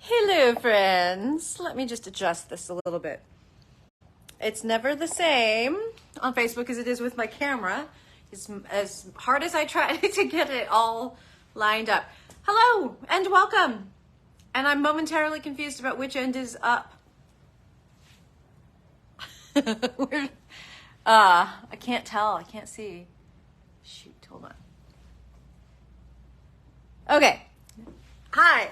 Hello, friends. Let me just adjust this a little bit. It's never the same on Facebook as it is with my camera. It's as hard as I try to get it all lined up. Hello and welcome. And I'm momentarily confused about which end is up. I can't tell. I can't see. Shoot, hold on. Okay. Hi.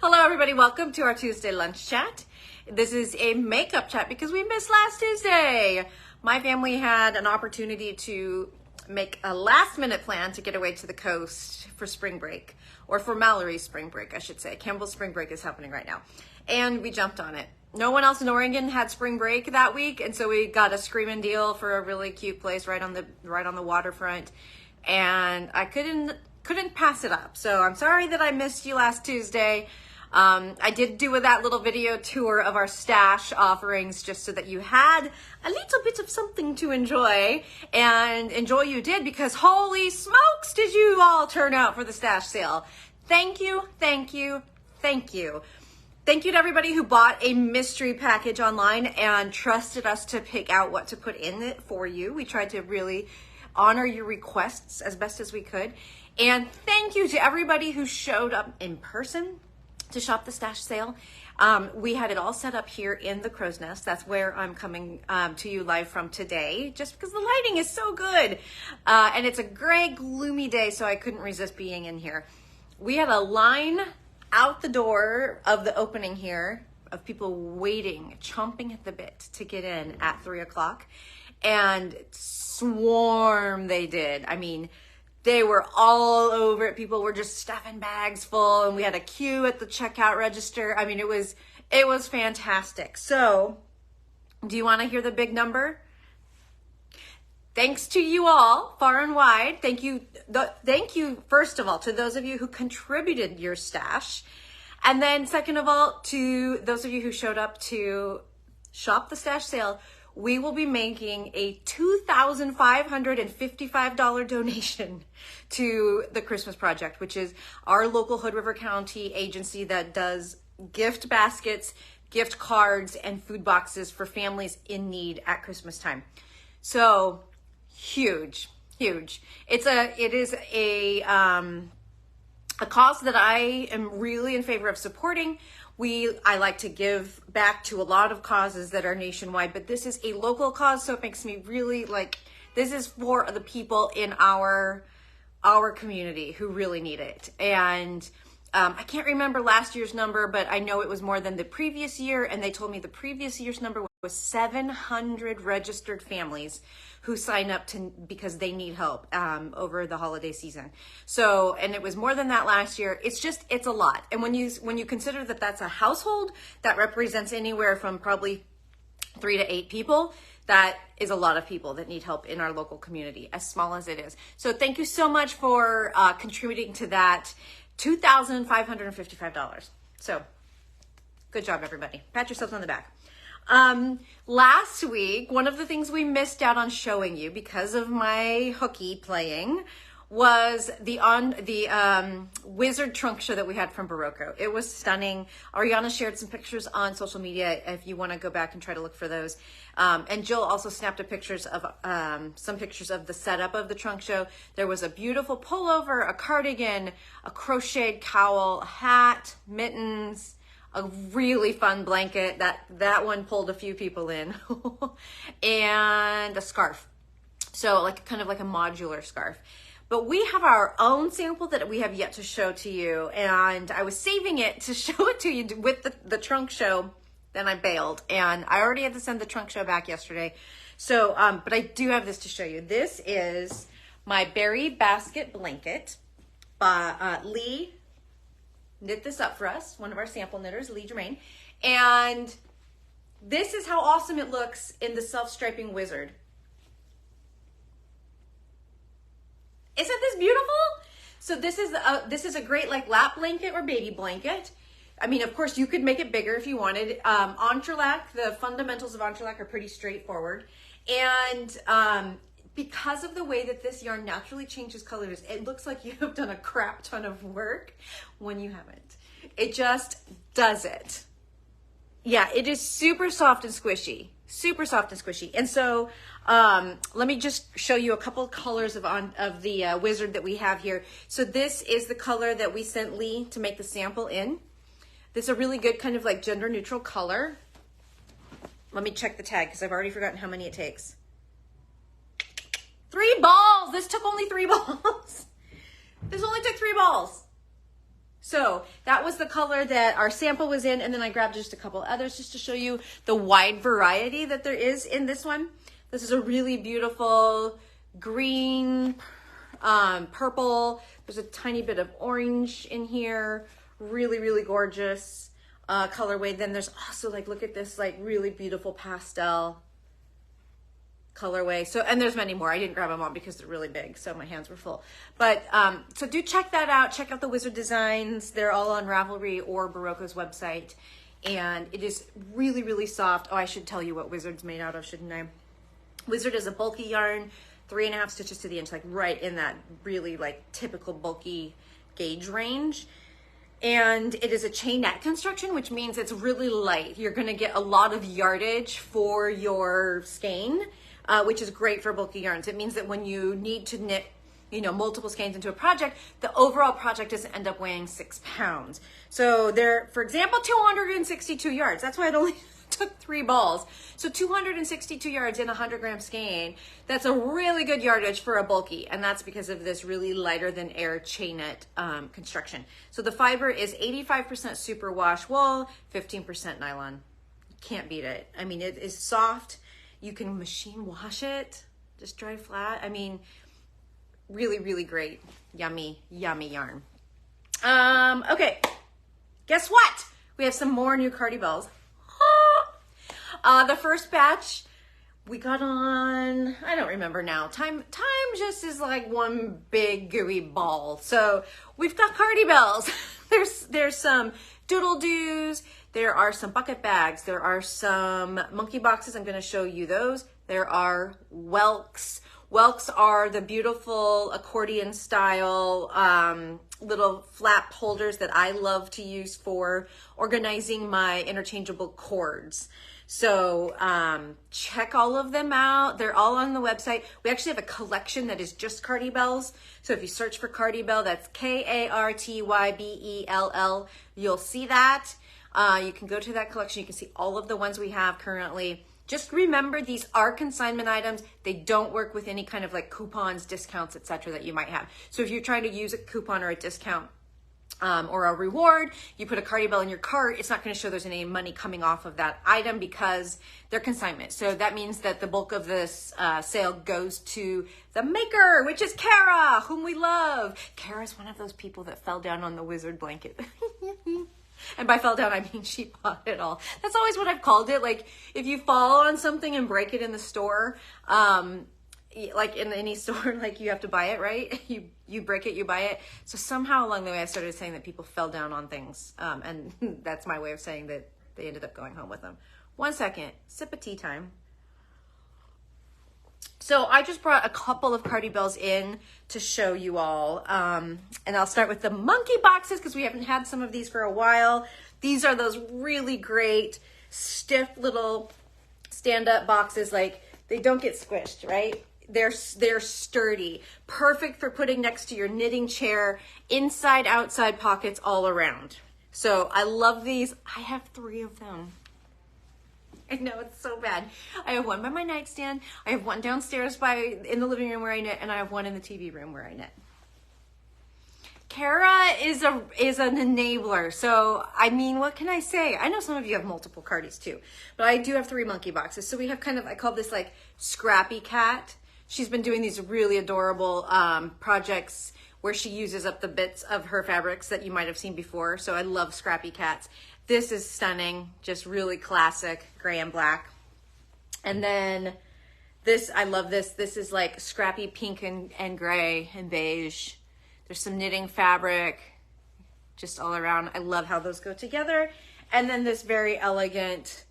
Hello, everybody. Welcome to our Tuesday lunch chat. This is a makeup chat because we missed last Tuesday. My family had an opportunity to make a last-minute plan to get away to the coast for spring break, or for Mallory's spring break, I should say. Campbell's spring break is happening right now, and we jumped on it. No one else in Oregon had spring break that week, and so we got a screaming deal for a really cute place right on the waterfront, and I couldn't pass it up. So I'm sorry that I missed you last Tuesday. I did do that little video tour of our stash offerings just so that you had a little bit of something to enjoy, and enjoy you did, because holy smokes did you all turn out for the stash sale. Thank you, thank you, thank you. Thank you to everybody who bought a mystery package online and trusted us to pick out what to put in it for you. We tried to really honor your requests as best as we could. And thank you to everybody who showed up in person to shop the stash sale. We had it all set up here in the Crow's Nest. That's where I'm coming to you live from today, just because the lighting is so good. And it's a gray, gloomy day, so I couldn't resist being in here. We had a line out the door of the opening here of people waiting, chomping at the bit to get in at 3 o'clock. And swarm they did. I mean, they were all over it. People were just stuffing bags full, and we had a queue at the checkout register. I mean, it was fantastic. So, do you want to hear the big number? Thanks to you all, far and wide. Thank you, first of all, to those of you who contributed your stash. And then second of all, to those of you who showed up to shop the stash sale. We will be making a $2,555 donation to the Christmas Project, which is our local Hood River County agency that does gift baskets, gift cards, and food boxes for families in need at Christmas time. So huge, huge. It is a cause that I am really in favor of supporting. I like to give back to a lot of causes that are nationwide, but this is a local cause, so it makes me really this is for the people in our community who really need it. And I can't remember last year's number, but I know it was more than the previous year, and they told me the previous year's number was 700 registered families who sign up because they need help over the holiday season. So, and it was more than that last year. It's a lot. And when you consider that that's a household that represents anywhere from probably 3 to 8 people, that is a lot of people that need help in our local community, as small as it is. So thank you so much for contributing to that $2,555. So good job, everybody. Pat yourselves on the back. Last week, one of the things we missed out on showing you because of my hooky playing was the wizard trunk show that we had from Berroco. It was stunning. Ariana shared some pictures on social media if you want to go back and try to look for those. And Jill also snapped some pictures of the setup of the trunk show. There was a beautiful pullover, a cardigan, a crocheted cowl, a hat, mittens, a really fun blanket that one pulled a few people in, and a scarf. So kind of like a modular scarf. But we have our own sample that we have yet to show to you, and I was saving it to show it to you with the trunk show. Then I bailed, and I already had to send the trunk show back yesterday. So, but I do have this to show you. This is my berry basket blanket. Lee knit this up for us, one of our sample knitters, Lee Germain. And this is how awesome it looks in the self-striping wizard. Isn't this beautiful? So this is a great lap blanket or baby blanket. I mean, of course, you could make it bigger if you wanted. Entrelac, the fundamentals of entrelac are pretty straightforward. And because of the way that this yarn naturally changes colors, it looks like you have done a crap ton of work when you haven't. It just does it. Yeah, it is super soft and squishy, super soft and squishy. And so let me just show you a couple of colors of the Wizard that we have here. So this is the color that we sent Lee to make the sample in. This is a really good kind of like gender neutral color. Let me check the tag because I've already forgotten how many it takes. 3 balls. This took only 3 balls. This only took 3 balls. So that was the color that our sample was in, and then I grabbed just a couple others just to show you the wide variety that there is in this one. This is a really beautiful green, purple. There's a tiny bit of orange in here. Really, really gorgeous colorway. Then there's also like, look at this like really beautiful pastel colorway. So, and there's many more. I didn't grab them all because they're really big, so my hands were full. But so do check that out. Check out the Wizard designs. They're all on Ravelry or Berroco's website, and it is really, really soft. Oh, I should tell you what Wizard's made out of, shouldn't I? Wizard is a bulky yarn, 3.5 stitches to the inch, like right in that really like typical bulky gauge range. And it is a chain net construction, which means it's really light. You're going to get a lot of yardage for your skein, which is great for bulky yarns. It means that when you need to knit, you know, multiple skeins into a project, the overall project doesn't end up weighing 6 pounds. So there, for example, 262 yards. That's why it only took 3 balls. So 262 yards in a 100-gram skein. That's a really good yardage for a bulky, and that's because of this really lighter than air chain net construction. So the fiber is 85% superwash wool, 15% nylon. You can't beat it. I mean, it is soft. You can machine wash it, just dry flat. I mean, really, really great. Yummy, yummy yarn. Okay, guess what? We have some more new Kartybells. The first batch we got on, I don't remember now. Time just is like one big gooey ball. So we've got Kartybells. There's some doodle doos. There are some bucket bags. There are some monkey boxes. I'm going to show you those. There are whelks. Whelks are the beautiful accordion style little flap holders that I love to use for organizing my interchangeable cords. So check all of them out. They're all on the website. We actually have a collection that is just Kartybells. So if you search for Kartybell, that's Kartybell, you'll see that. You can go to that collection. You can see all of the ones we have currently. Just remember, these are consignment items. They don't work with any kind of like coupons, discounts, etc. that you might have. So if you're trying to use a coupon or a discount or a reward, you put a Kartybell in your cart, it's not going to show there's any money coming off of that item because they're consignment. So that means that the bulk of this sale goes to the maker, which is Kara, whom we love. Kara's one of those people that fell down on the Wizard blanket. And by fell down, I mean she bought it all. That's always what I've called it. Like if you fall on something and break it in the store, like in any store, like you have to buy it, right? You break it, you buy it. So somehow along the way, I started saying that people fell down on things. And that's my way of saying that they ended up going home with them. 1 second, sip of tea time. So I just brought a couple of Kartybells in to show you all. And I'll start with the monkey boxes because we haven't had some of these for a while. These are those really great, stiff little stand-up boxes. Like they don't get squished, right? They're sturdy, perfect for putting next to your knitting chair, inside, outside pockets all around. So I love these. I have 3 of them. I know, it's so bad. I have one by my nightstand. I have one downstairs in the living room where I knit, and I have one in the TV room where I knit. Kara is an enabler. So, I mean, what can I say? I know some of you have multiple Kartys too, but I do have 3 monkey boxes. So we have kind of, I call this like Scrappy Cat. She's been doing these really adorable projects where she uses up the bits of her fabrics that you might have seen before. So I love Scrappy Cats. This is stunning, just really classic gray and black. And then this, I love this. This is like scrappy pink and gray and beige. There's some knitting fabric just all around. I love how those go together. And then this very elegant,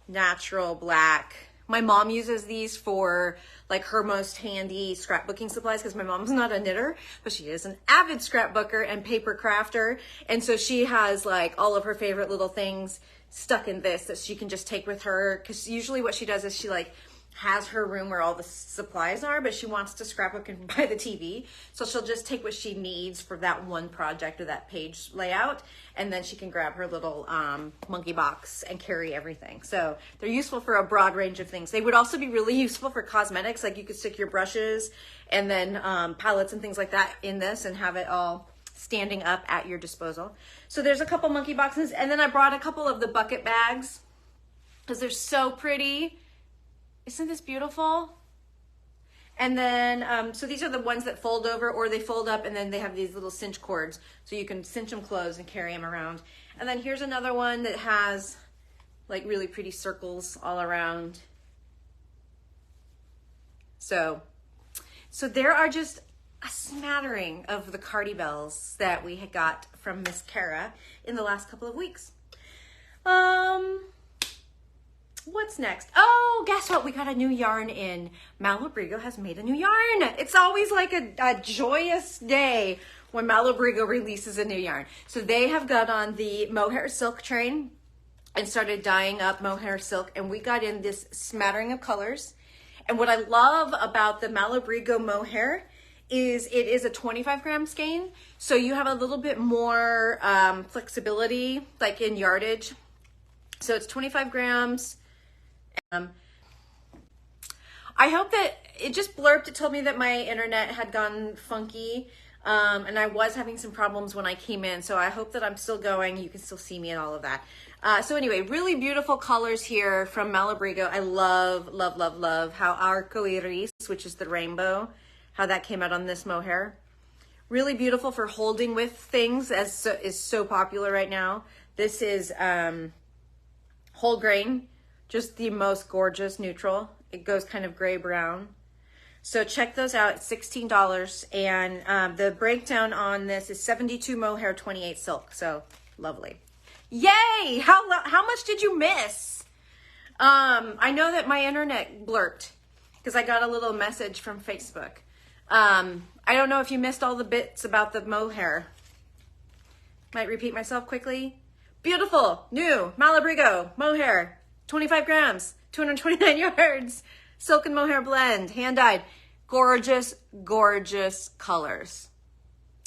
natural black My mom uses these for like her most handy scrapbooking supplies because my mom's not a knitter, but she is an avid scrapbooker and paper crafter. And so she has like all of her favorite little things stuck in this that she can just take with her. Because usually what she does is she like has her room where all the supplies are, but she wants to scrapbook and buy the TV. So she'll just take what she needs for that one project or that page layout. And then she can grab her little monkey box and carry everything. So they're useful for a broad range of things. They would also be really useful for cosmetics. Like you could stick your brushes and then palettes and things like that in this and have it all standing up at your disposal. So there's a couple monkey boxes. And then I brought a couple of the bucket bags because they're so pretty. Isn't this beautiful? And then, so these are the ones that fold over or they fold up and then they have these little cinch cords. So you can cinch them closed and carry them around. And then here's another one that has like really pretty circles all around. So there are just a smattering of the Cardi Bells that we had got from Miss Kara in the last couple of weeks. What's next? Oh, guess what? We got a new yarn in. Malabrigo has made a new yarn. It's always like a joyous day when Malabrigo releases a new yarn. So they have got on the mohair silk train and started dyeing up mohair silk. And we got in this smattering of colors. And what I love about the Malabrigo Mohair is it is a 25 gram skein. So you have a little bit more flexibility, like in yardage. So it's 25 grams. I hope that it just blurped. It told me that my internet had gone funky and I was having some problems when I came in. So I hope that I'm still going. You can still see me and all of that. So anyway, really beautiful colors here from Malabrigo. I love, love, love, love how arcoiris, which is the rainbow, how that came out on this mohair. Really beautiful for holding with things as is so popular right now. This is whole grain. Just the most gorgeous neutral. It goes kind of gray brown. So check those out. It's $16. And the breakdown on this is 72 mohair, 28 silk. So lovely. Yay! How much did you miss? I know that my internet blurped because I got a little message from Facebook. I don't know if you missed all the bits about the mohair. Might repeat myself quickly. Beautiful, new Malabrigo Mohair. 25 grams, 229 yards, silk and mohair blend, hand dyed, gorgeous, gorgeous colors.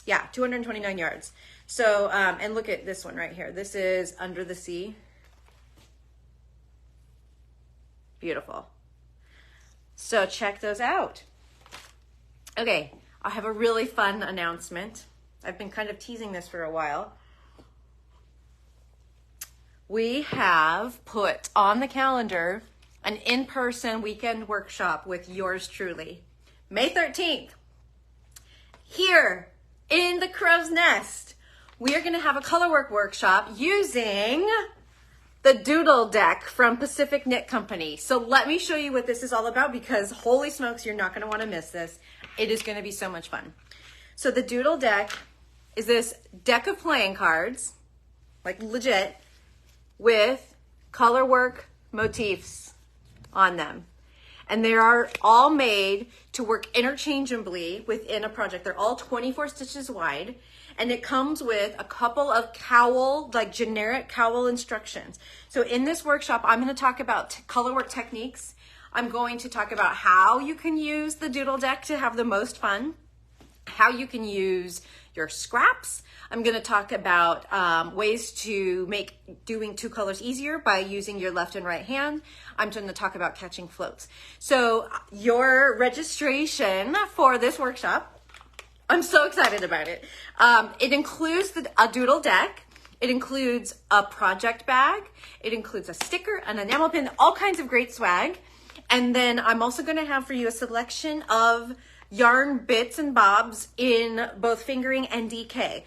Yeah, 229 yards. So, and look at this one right here. This is Under the Sea. Beautiful. So check those out. Okay, I have a really fun announcement. I've been kind of teasing this for a while. We have put on the calendar an in-person weekend workshop with yours truly. May 13th, here in the Crow's Nest, we are gonna have a colorwork workshop using the Doodle Deck from Pacific Knit Company. So let me show you what this is all about because holy smokes, you're not gonna wanna miss this. It is gonna be so much fun. So the Doodle Deck is this deck of playing cards, like legit, with colorwork motifs on them. And they are all made to work interchangeably within a project. They're all 24 stitches wide. And it comes with a couple of cowl, like generic cowl instructions. So in this workshop, I'm going to talk about colorwork techniques. I'm going to talk about how you can use the Doodle Deck to have the most fun, how you can use your scraps. I'm going to talk about ways to make doing two colors easier by using your left and right hand. I'm going to talk about catching floats. So your registration for this workshop, I'm so excited about it. It includes a Doodle Deck. It includes a project bag. It includes a sticker, an enamel pin, all kinds of great swag. And then I'm also going to have for you a selection of yarn bits and bobs in both fingering and DK.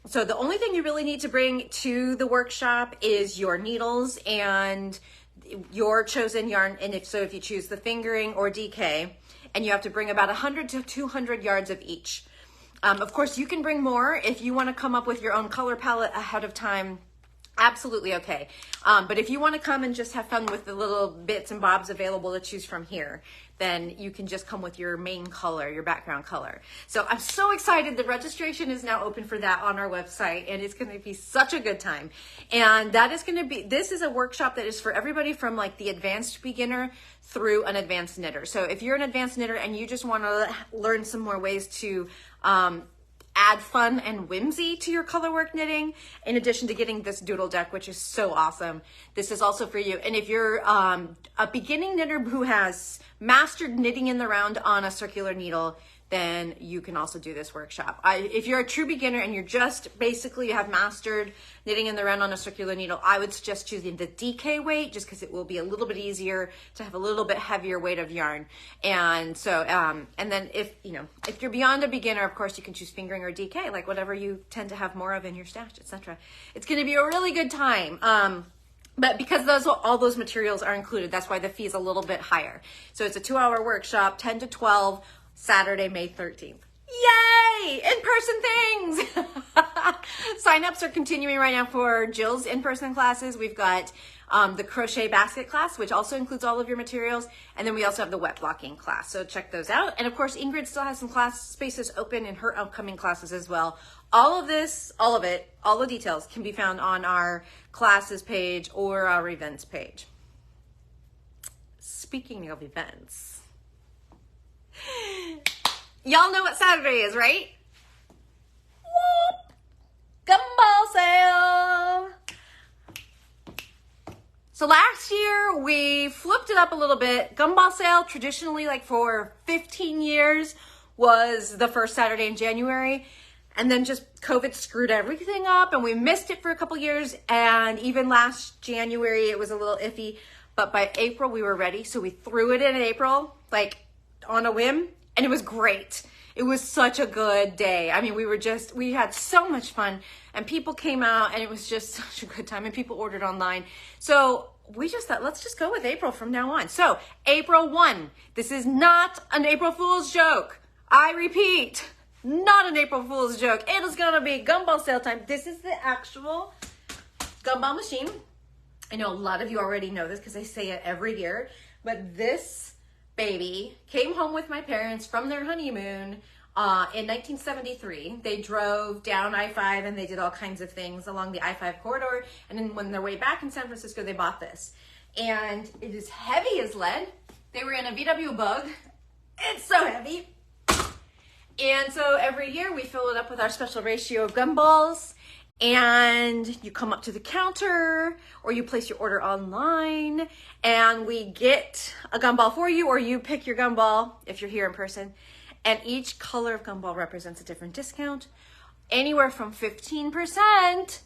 So the only thing you really need to bring to the workshop is your needles and your chosen yarn. And if you choose the fingering or DK, and you have to bring about 100 to 200 yards of each. Of course, you can bring more if you want to come up with your own color palette ahead of time. absolutely okay. But if you want to come and just have fun with the little bits and bobs available to choose from here, then you can just come with your main color, your background color. So I'm so excited. The registration is now open for that on our website, and it's going to be such a good time. And that is going to be, this is a workshop that is for everybody from like the advanced beginner through an advanced knitter. So if you're an advanced knitter and you just want to learn some more ways to add fun and whimsy to your colorwork knitting, in addition to getting this Doodle Deck, which is so awesome, this is also for you. And if you're a beginning knitter who has mastered knitting in the round on a circular needle, then you can also do this workshop. If you're a true beginner and you're just basically have mastered knitting in the round on a circular needle, I would suggest choosing the DK weight, just because it will be a little bit easier to have a little bit heavier weight of yarn. And so, and then if you're beyond a beginner, of course you can choose fingering or DK, like whatever you tend to have more of in your stash, etc. It's going to be a really good time. But because all those materials are included, that's why the fee is a little bit higher. So it's a 2-hour workshop, 10 to 12, Saturday, May 13th. Yay! In-person things! Sign-ups are continuing right now for Jill's in-person classes. We've got the crochet basket class, which also includes all of your materials. And then we also have the wet blocking class. So check those out. And of course, Ingrid still has some class spaces open in her upcoming classes as well. All of this, all of it, all the details can be found on our classes page or our events page. Speaking of events, y'all know what Saturday is, right? Whoop! Gumball Sale! So last year we flipped it up a little bit. Gumball Sale, traditionally like for 15 years, was the first Saturday in January. And then just COVID screwed everything up and we missed it for a couple years. And even last January, it was a little iffy. But by April, we were ready. So we threw it in April, like on a whim, and it was great. It was such a good day. I mean, we had so much fun, and people came out, and it was just such a good time, and people ordered online. So we just thought, let's just go with April from now on. So April 1, this is not an April Fool's joke. I repeat, not an April Fool's joke. It is gonna be Gumball Sale time. This is the actual gumball machine. I know a lot of you already know this because I say it every year, but this baby came home with my parents from their honeymoon in 1973. They drove down I-5 and they did all kinds of things along the I-5 corridor. And then when they're way back in San Francisco, they bought this. And it is heavy as lead. They were in a VW Bug. It's so heavy. And so every year we fill it up with our special ratio of gumballs. And you come up to the counter or you place your order online and we get a gumball for you, or you pick your gumball if you're here in person. And each color of gumball represents a different discount, anywhere from 15%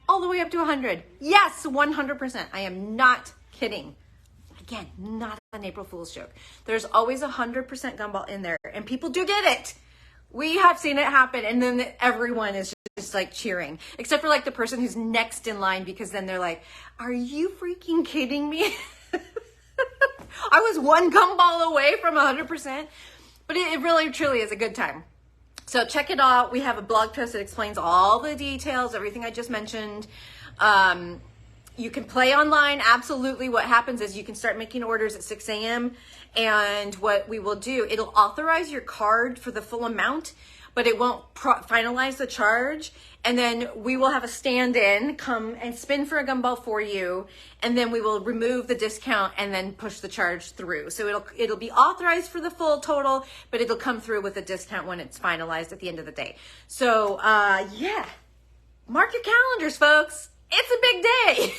all the way up to 100. Yes, 100%. I am not kidding. Again, not an April Fool's joke. There's always 100% gumball in there and people do get it. We have seen it happen, and then everyone is just like cheering, except for like the person who's next in line, because then they're like, are you freaking kidding me? I was one gumball away from 100%, but it really truly is a good time. So check it out. We have a blog post that explains all the details, everything I just mentioned. You can play online. Absolutely. What happens is you can start making orders at 6 a.m. And what we will do, it'll authorize your card for the full amount, but it won't finalize the charge. And then we will have a stand-in come and spin for a gumball for you. And then we will remove the discount and then push the charge through. So it'll be authorized for the full total, but it'll come through with a discount when it's finalized at the end of the day. So yeah, mark your calendars, folks. It's a big day.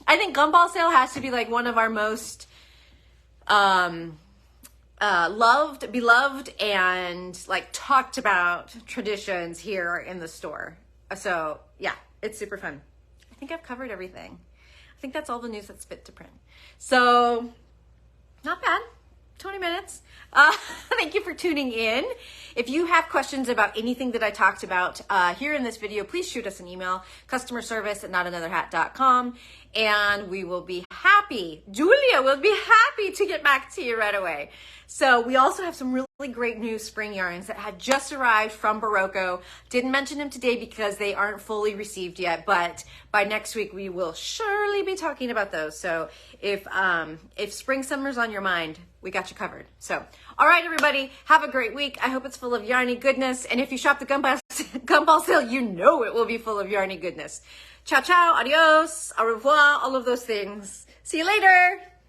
I think Gumball Sale has to be like one of our most loved, beloved, and like talked about traditions here in the store. So yeah, it's super fun. I think I've covered everything. I think that's all the news that's fit to print. So not bad. 20 minutes. Thank you for tuning in. If you have questions about anything that I talked about here in this video, please shoot us an email, customerservice@notanotherhat.com, and we will be happy happy. Julia will be happy to get back to you right away. So we also have some really great new spring yarns that had just arrived from Berroco. Didn't mention them today because they aren't fully received yet, but by next week we will surely be talking about those. So if spring summer's on your mind, we got you covered. So, all right, everybody, have a great week. I hope it's full of yarny goodness. And if you shop the Gumball Sale, you know it will be full of yarny goodness. Ciao, ciao, adios, au revoir, all of those things. See you later.